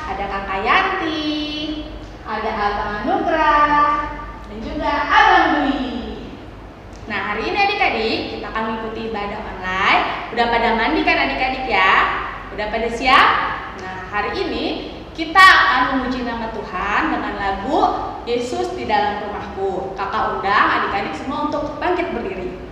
ada Kakak Yanti, ada Abang Anugrah, dan juga Abang Dwi. Nah, hari ini adik-adik kita akan mengikuti ibadah online. Udah pada mandi kan adik-adik ya? Udah pada siap? Nah, hari ini kita akan memuji nama Tuhan dengan lagu Yesus di dalam rumahku. Kakak undang adik-adik semua untuk bangkit berdiri.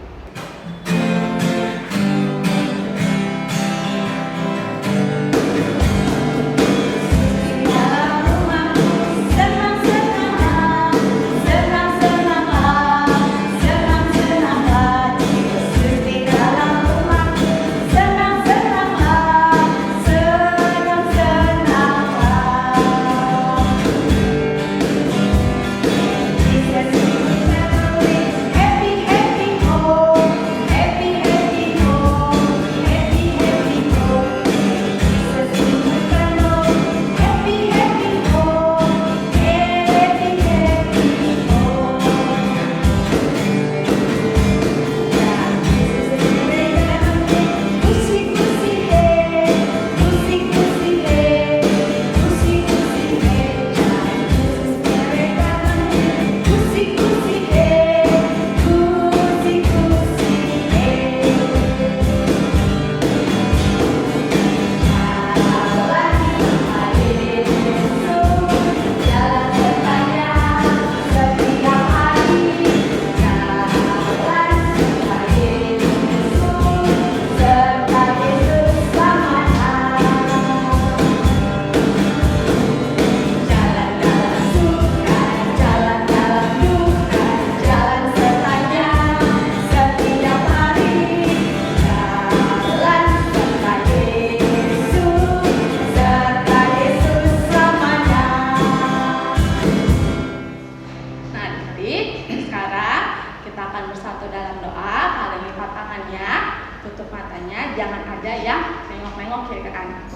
Jangan ada yang nengok-nengok kiri ke kanan.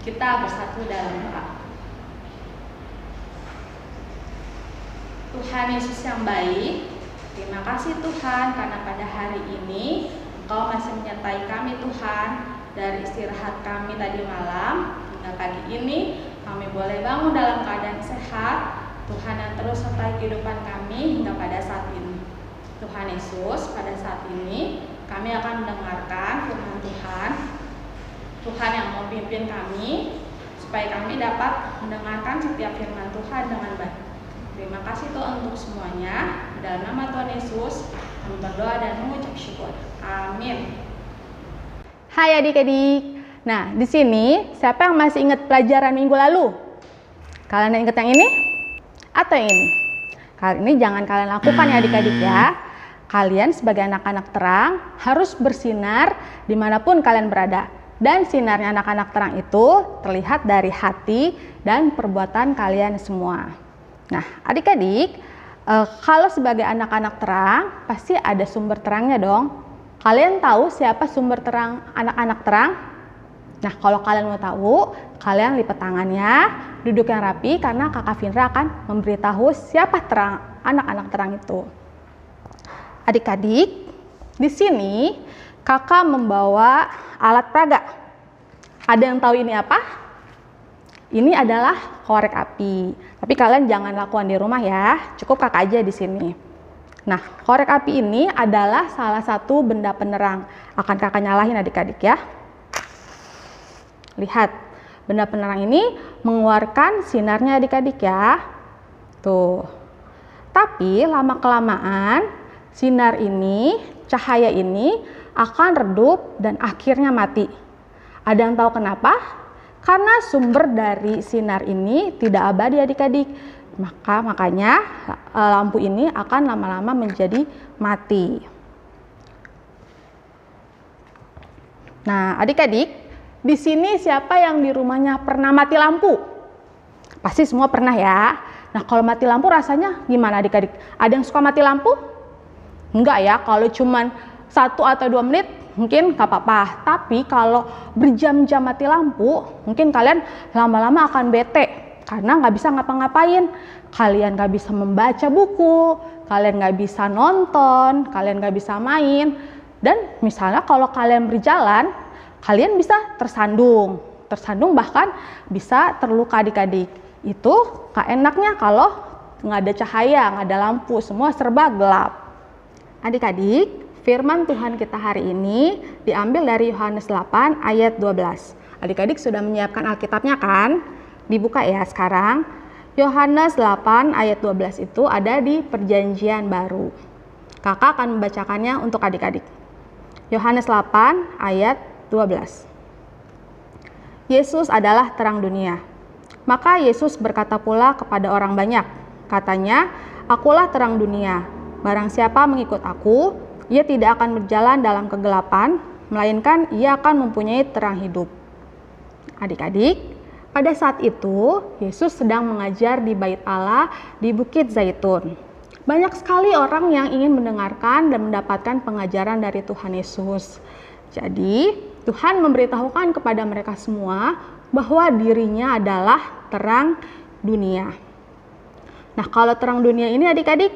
Kita bersatu dalam doa. Tuhan Yesus yang baik, terima kasih Tuhan karena pada hari ini Engkau masih menyertai kami Tuhan. Dari istirahat kami tadi malam hingga pagi ini kami boleh bangun dalam keadaan sehat. Tuhan yang terus sertai kehidupan kami hingga pada saat ini. Tuhan Yesus, pada saat ini kami akan mendengarkan firman Tuhan. Tuhan yang mau pimpin kami supaya kami dapat mendengarkan setiap firman Tuhan dengan baik. Terima kasih Tuhan untuk semuanya. Dalam nama Tuhan Yesus kami berdoa dan mengucap syukur. Amin. Hai adik-adik. Nah, di sini siapa yang masih ingat pelajaran minggu lalu? Kalian ingat yang ini? Atau yang ini? Kali ini jangan kalian lakukan ya adik-adik ya. Kalian sebagai anak-anak terang harus bersinar dimanapun kalian berada. Dan sinarnya anak-anak terang itu terlihat dari hati dan perbuatan kalian semua. Nah adik-adik, kalau sebagai anak-anak terang pasti ada sumber terangnya dong. Kalian tahu siapa sumber terang anak-anak terang? Nah kalau kalian mau tahu, kalian lipat tangannya, duduk yang rapi karena Kakak Vindra akan memberitahu siapa terang anak-anak terang itu. Adik-adik, di sini Kakak membawa alat peraga. Ada yang tahu ini apa? Ini adalah korek api. Tapi kalian jangan lakukan di rumah ya. Cukup Kakak aja di sini. Nah, korek api ini adalah salah satu benda penerang. Akan Kakak nyalahin adik-adik ya. Lihat, benda penerang ini mengeluarkan sinarnya adik-adik ya. Tuh. Tapi lama-kelamaan sinar ini, cahaya ini akan redup dan akhirnya mati. Ada yang tahu kenapa? Karena sumber dari sinar ini tidak abadi adik-adik. Makanya lampu ini akan lama-lama menjadi mati. Nah, adik-adik, di sini siapa yang di rumahnya pernah mati lampu? Pasti semua pernah ya. Nah, kalau mati lampu rasanya gimana adik-adik? Ada yang suka mati lampu? Enggak ya, kalau cuman 1 atau 2 menit mungkin gak apa-apa. Tapi kalau berjam-jam mati lampu, mungkin kalian lama-lama akan bete. Karena gak bisa ngapa-ngapain. Kalian gak bisa membaca buku, kalian gak bisa nonton, kalian gak bisa main. Dan misalnya kalau kalian berjalan, kalian bisa tersandung. tersandung bahkan bisa terluka adik-adik. Itu gak enaknya kalau nggak ada cahaya, nggak ada lampu, semua serba gelap. Adik-adik, firman Tuhan kita hari ini diambil dari Yohanes 8 ayat 12. Adik-adik sudah menyiapkan Alkitabnya kan? Dibuka ya sekarang. Yohanes 8 ayat 12 itu ada di Perjanjian Baru. Kakak akan membacakannya untuk adik-adik. Yohanes 8 ayat 12. Yesus adalah terang dunia. Maka Yesus berkata pula kepada orang banyak, katanya, "Akulah terang dunia. Barang siapa mengikut aku, ia tidak akan berjalan dalam kegelapan, melainkan ia akan mempunyai terang hidup." Adik-adik, pada saat itu Yesus sedang mengajar di Bait Allah di Bukit Zaitun. Banyak sekali orang yang ingin mendengarkan dan mendapatkan pengajaran dari Tuhan Yesus. Jadi, Tuhan memberitahukan kepada mereka semua bahwa dirinya adalah terang dunia. Nah, kalau terang dunia ini adik-adik,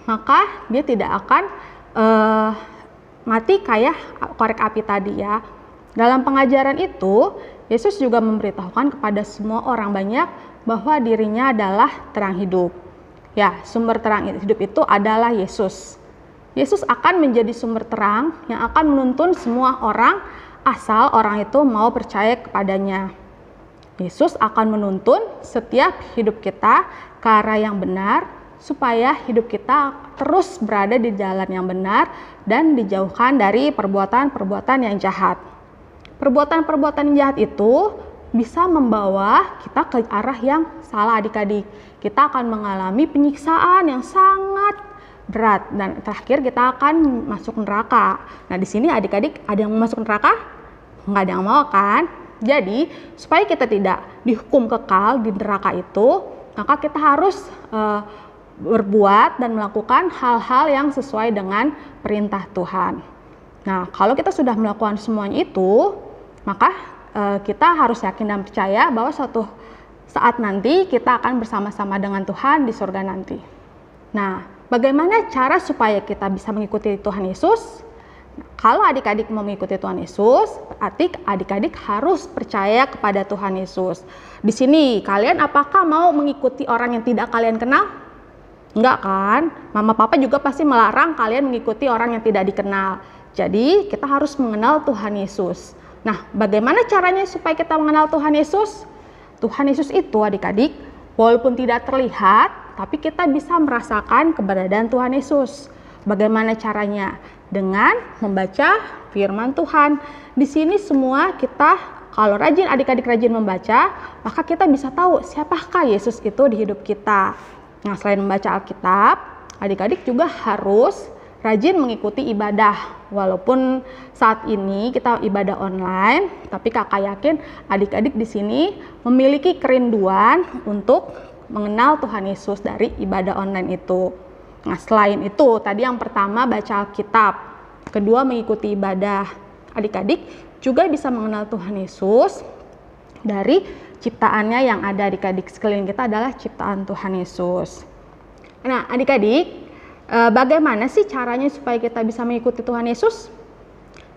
maka dia tidak akan mati kayak korek api tadi ya. Dalam pengajaran itu, Yesus juga memberitahukan kepada semua orang banyak bahwa dirinya adalah terang hidup. Ya, sumber terang hidup itu adalah Yesus. Yesus akan menjadi sumber terang yang akan menuntun semua orang asal orang itu mau percaya kepadanya. Yesus akan menuntun setiap hidup kita ke arah yang benar supaya hidup kita terus berada di jalan yang benar dan dijauhkan dari perbuatan-perbuatan yang jahat. Perbuatan-perbuatan jahat itu bisa membawa kita ke arah yang salah adik-adik. Kita akan mengalami penyiksaan yang sangat berat dan terakhir kita akan masuk neraka. Nah, di sini adik-adik ada yang mau masuk neraka? Nggak ada yang mau kan? Jadi, supaya kita tidak dihukum kekal di neraka itu, maka kita harus berbuat dan melakukan hal-hal yang sesuai dengan perintah Tuhan. Nah, kalau kita sudah melakukan semuanya itu, maka kita harus yakin dan percaya bahwa suatu saat nanti kita akan bersama-sama dengan Tuhan di surga nanti. Nah, bagaimana cara supaya kita bisa mengikuti Tuhan Yesus? Kalau adik-adik mau mengikuti Tuhan Yesus, berarti adik-adik harus percaya kepada Tuhan Yesus. Di sini, kalian apakah mau mengikuti orang yang tidak kalian kenal? Enggak kan? Mama papa juga pasti melarang kalian mengikuti orang yang tidak dikenal. Jadi, kita harus mengenal Tuhan Yesus. Nah, bagaimana caranya supaya kita mengenal Tuhan Yesus? Tuhan Yesus itu adik-adik, walaupun tidak terlihat, tapi kita bisa merasakan keberadaan Tuhan Yesus. Bagaimana caranya? Dengan membaca firman Tuhan. Di sini semua kita, kalau rajin adik-adik rajin membaca, maka kita bisa tahu siapakah Yesus itu di hidup kita. Nah, selain membaca Alkitab, adik-adik juga harus rajin mengikuti ibadah. Walaupun saat ini kita ibadah online, tapi kakak yakin adik-adik di sini memiliki kerinduan untuk mengenal Tuhan Yesus dari ibadah online itu. Nah, selain itu, tadi yang pertama baca Alkitab, kedua mengikuti ibadah. Adik-adik juga bisa mengenal Tuhan Yesus dari ciptaannya yang ada adik-adik sekeliling kita adalah ciptaan Tuhan Yesus. Nah, adik-adik, bagaimana sih caranya supaya kita bisa mengikuti Tuhan Yesus?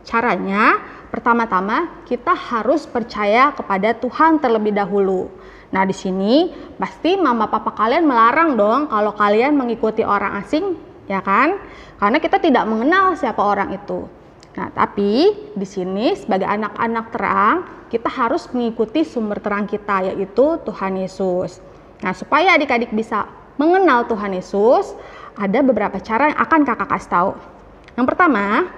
Caranya, pertama-tama kita harus percaya kepada Tuhan terlebih dahulu. Nah, di sini pasti mama papa kalian melarang dong kalau kalian mengikuti orang asing, ya kan? Karena kita tidak mengenal siapa orang itu. Nah, tapi di sini sebagai anak-anak terang, kita harus mengikuti sumber terang kita, yaitu Tuhan Yesus. Nah, supaya adik-adik bisa mengenal Tuhan Yesus, ada beberapa cara yang akan kakak kasih tahu. Yang pertama,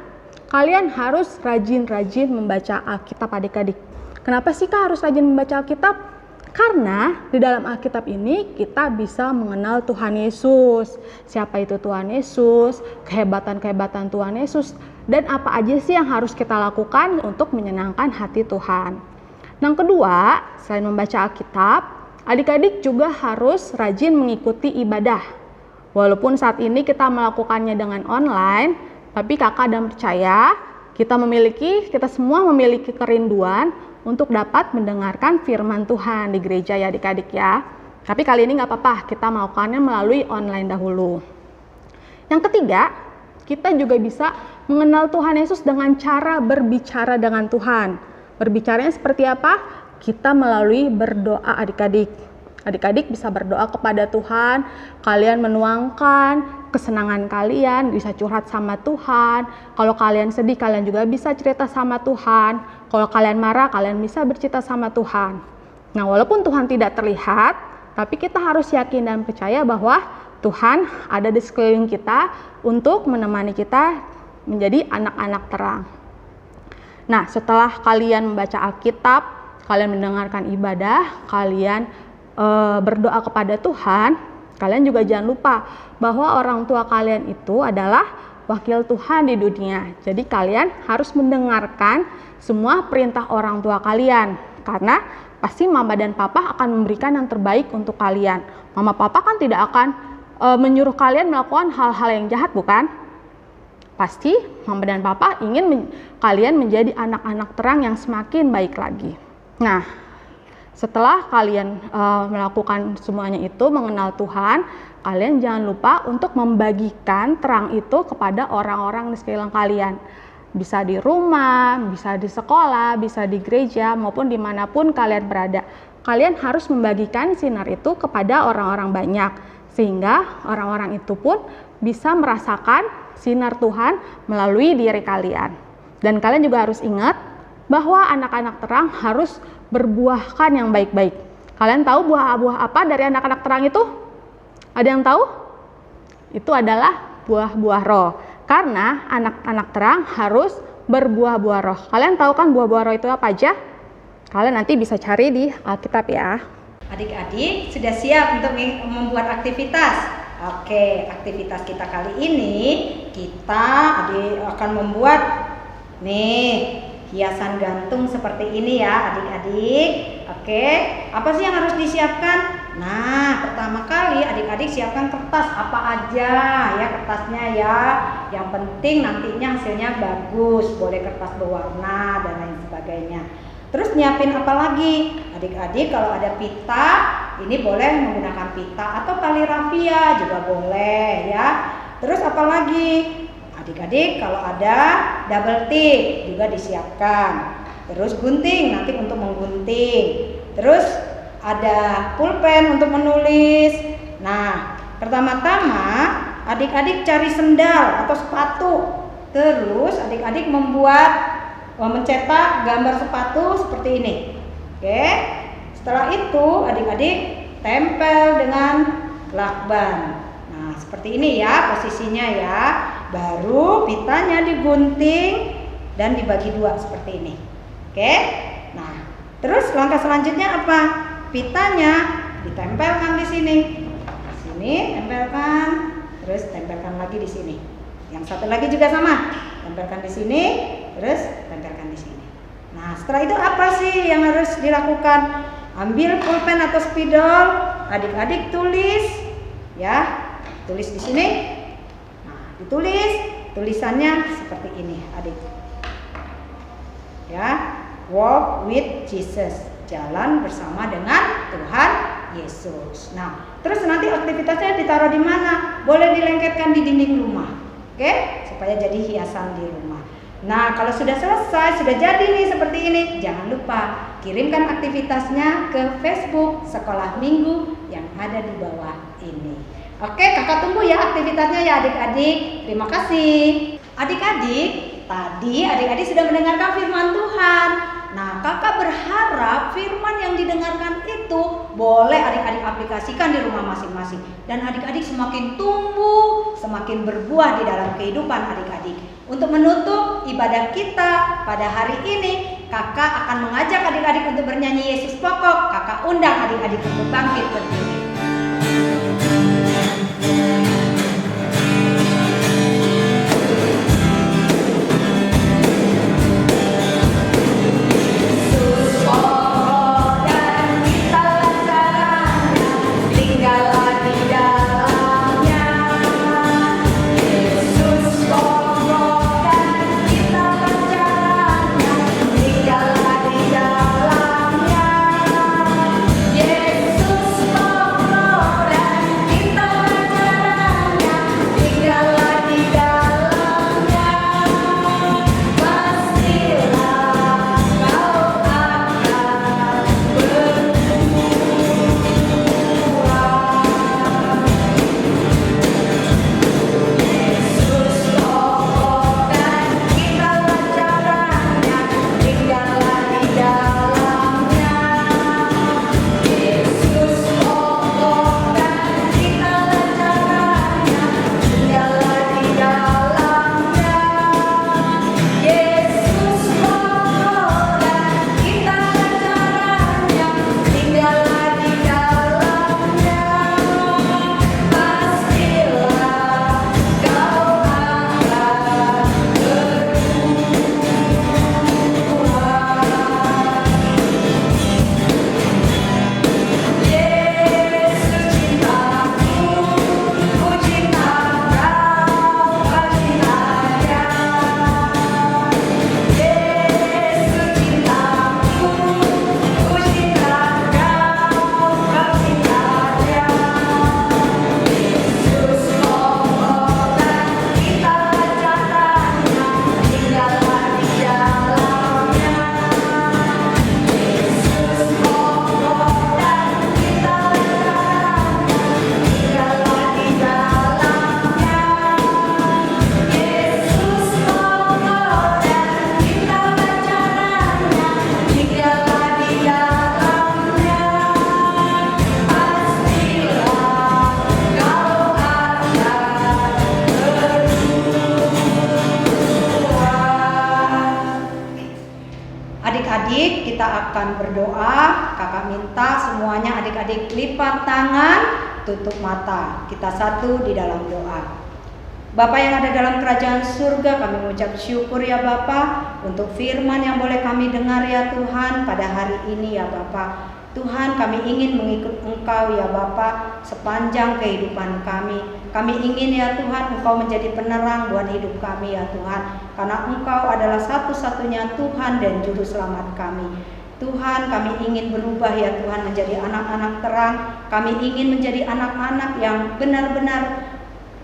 kalian harus rajin-rajin membaca Alkitab adik-adik. Kenapa sih kak harus rajin membaca Alkitab? Karena di dalam Alkitab ini kita bisa mengenal Tuhan Yesus. Siapa itu Tuhan Yesus, kehebatan-kehebatan Tuhan Yesus, dan apa aja sih yang harus kita lakukan untuk menyenangkan hati Tuhan. Yang kedua, selain membaca Alkitab, adik-adik juga harus rajin mengikuti ibadah. Walaupun saat ini kita melakukannya dengan online, tapi kakak dan percaya kita semua memiliki kerinduan untuk dapat mendengarkan firman Tuhan di gereja ya adik-adik ya. Tapi kali ini nggak apa-apa, kita melakukannya melalui online dahulu. Yang ketiga, kita juga bisa mengenal Tuhan Yesus dengan cara berbicara dengan Tuhan. Berbicaranya seperti apa? kita melalui berdoa adik-adik. Adik-adik bisa berdoa kepada Tuhan, kalian menuangkan kesenangan kalian, bisa curhat sama Tuhan. Kalau kalian sedih, kalian juga bisa cerita sama Tuhan. Kalau kalian marah, kalian bisa bercerita sama Tuhan. Nah, walaupun Tuhan tidak terlihat, tapi kita harus yakin dan percaya bahwa Tuhan ada di sekeliling kita untuk menemani kita menjadi anak-anak terang. Nah, setelah kalian membaca Alkitab, kalian mendengarkan ibadah, kalian berdoa kepada Tuhan, kalian juga jangan lupa bahwa orang tua kalian itu adalah wakil Tuhan di dunia. Jadi kalian harus mendengarkan semua perintah orang tua kalian, karena pasti mama dan papa akan memberikan yang terbaik untuk kalian. Mama papa kan tidak akan menyuruh kalian melakukan hal-hal yang jahat, bukan? Pasti mama dan papa ingin kalian menjadi anak-anak terang yang semakin baik lagi. Nah, setelah kalian melakukan semuanya itu, mengenal Tuhan, kalian jangan lupa untuk membagikan terang itu kepada orang-orang di sekeliling kalian. Bisa di rumah, bisa di sekolah, bisa di gereja, maupun dimanapun kalian berada. Kalian harus membagikan sinar itu kepada orang-orang banyak, sehingga orang-orang itu pun bisa merasakan sinar Tuhan melalui diri kalian. Dan kalian juga harus ingat bahwa anak-anak terang harus berbuahkan yang baik-baik. Kalian tahu buah-buah apa dari anak-anak terang itu? Ada yang tahu? Itu adalah buah-buah roh. Karena anak-anak terang harus berbuah-buah roh. Kalian tahu kan buah-buah roh itu apa aja? Kalian nanti bisa cari di Alkitab ya. Adik-adik sudah siap untuk membuat aktivitas? Oke, aktivitas kita kali ini akan membuat hiasan gantung seperti ini ya adik-adik. Oke, apa sih yang harus disiapkan? Nah, pertama kali adik-adik siapkan kertas apa aja ya kertasnya ya. Yang penting nantinya hasilnya bagus, boleh kertas berwarna dan lain sebagainya. Terus nyiapin apa lagi? Adik-adik kalau ada pita, ini boleh menggunakan pita atau tali rafia juga boleh ya. Terus apa lagi? Adik-adik kalau ada double tip juga disiapkan. Terus gunting nanti untuk menggunting. Terus ada pulpen untuk menulis. Nah, pertama-tama adik-adik cari sendal atau sepatu. Terus adik-adik mencetak gambar sepatu seperti ini. Oke. Setelah itu adik-adik tempel dengan lakban. Nah, seperti ini ya posisinya ya. Baru pitanya digunting dan dibagi dua seperti ini. Oke. Nah, terus langkah selanjutnya apa? Pitanya ditempelkan di sini. Di sini tempelkan, terus tempelkan lagi di sini. Yang satu lagi juga sama. Tempelkan di sini, terus tempelkan di sini. Nah, setelah itu apa sih yang harus dilakukan? Ambil pulpen atau spidol, adik-adik tulis ya. Tulis di sini. Ditulis tulisannya seperti ini adik ya, walk with Jesus, jalan bersama dengan Tuhan Yesus. Nah, terus nanti aktivitasnya ditaruh di mana? Boleh dilengketkan di dinding rumah, oke, supaya jadi hiasan di rumah. Nah, kalau sudah selesai, sudah jadi nih seperti ini, jangan lupa kirimkan aktivitasnya ke Facebook Sekolah Minggu yang ada di bawah ini. Oke, kakak tunggu ya aktivitasnya ya adik-adik. Terima kasih. Adik-adik, tadi adik-adik sudah mendengarkan firman Tuhan. Nah, kakak berharap firman yang didengarkan itu boleh adik-adik aplikasikan di rumah masing-masing. Dan adik-adik semakin tumbuh, semakin berbuah di dalam kehidupan adik-adik. Untuk menutup ibadah kita pada hari ini, kakak akan mengajak adik-adik untuk bernyanyi Yesus Pokok. Kakak undang adik-adik untuk bangkit berdiri. Yesus akan berdoa. Kakak minta semuanya adik-adik lipat tangan, tutup mata. Kita satu di dalam doa. Bapa yang ada dalam kerajaan surga, kami mengucap syukur ya Bapa untuk firman yang boleh kami dengar ya Tuhan pada hari ini ya Bapa. Tuhan, kami ingin mengikut Engkau ya Bapa sepanjang kehidupan kami. Kami ingin ya Tuhan Engkau menjadi penerang buat hidup kami ya Tuhan. Karena Engkau adalah satu-satunya Tuhan dan Juru Selamat kami. Tuhan, kami ingin berubah ya Tuhan menjadi anak-anak terang. Kami ingin menjadi anak-anak yang benar-benar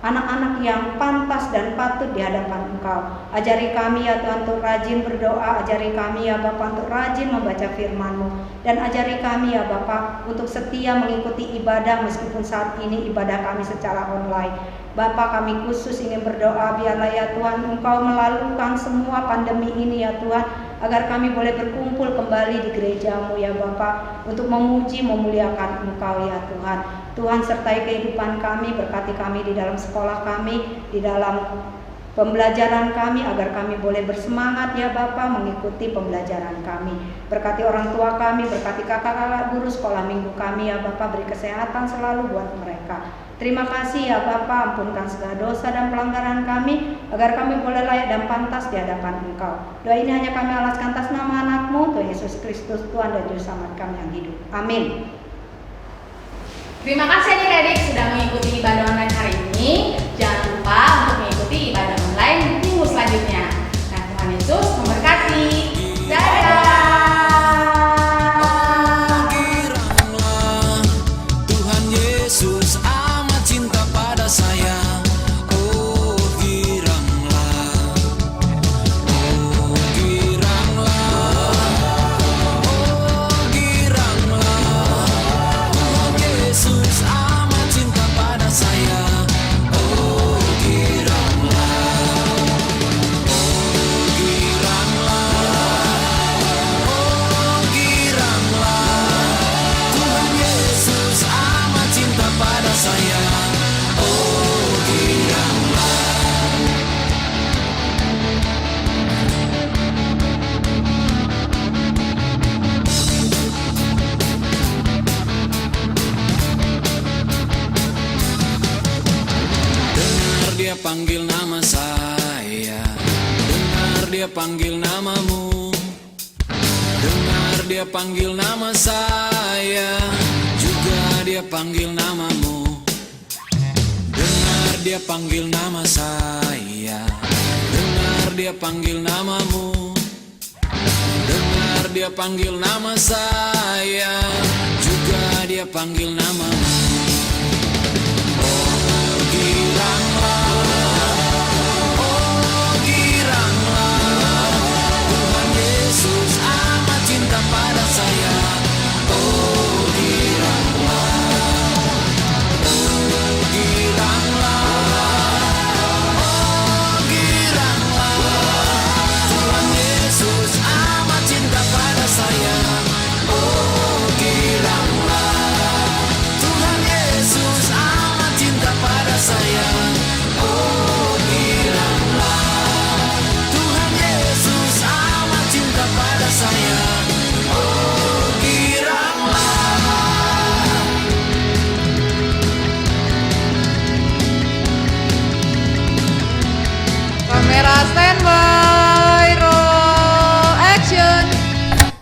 anak-anak yang pantas dan patut di hadapan Engkau. Ajari kami ya Tuhan untuk rajin berdoa. Ajari kami ya Bapa untuk rajin membaca firman-Mu. Dan ajari kami ya Bapa untuk setia mengikuti ibadah meskipun saat ini ibadah kami secara online. Bapa, kami khusus ingin berdoa biarlah ya Tuhan Engkau melalukan semua pandemi ini ya Tuhan, agar kami boleh berkumpul kembali di gereja-Mu ya Bapa untuk memuji memuliakan Engkau ya Tuhan. Tuhan sertai kehidupan kami, berkati kami di dalam sekolah kami, di dalam pembelajaran kami, agar kami boleh bersemangat ya Bapa mengikuti pembelajaran kami. Berkati orang tua kami, berkati kakak-kakak guru sekolah minggu kami ya Bapa, beri kesehatan selalu buat mereka. Terima kasih ya Bapa, ampunkan segala dosa dan pelanggaran kami, agar kami boleh layak dan pantas di hadapan Engkau. Doa ini hanya kami alaskan atas nama anak-Mu, Tuhan Yesus Kristus, Tuhan dan Juru Selamat kami yang hidup. Amin. Terima kasih adik-adik sudah mengikuti ibadah online hari ini. Jangan lupa untuk mengikuti ibadah online minggu selanjutnya. Nah, Tuhan Yesus memberkati. Dadah. Giranglah, Tuhan Yesus amat cinta pada saya. Oh giranglah, oh giranglah, oh giranglah, Tuhan Yesus amat cinta pada saya. Oh giranglah, oh giranglah, Tuhan Yesus amat cinta pada saya. Oh giranglah. Dengar dia panggil nama saya, dengar dia panggil namamu. Dengar dia panggil nama saya, juga dia panggil namamu. Dengar dia panggil nama saya, dengar dia panggil namamu. Dengar dia panggil nama saya, juga dia panggil namamu.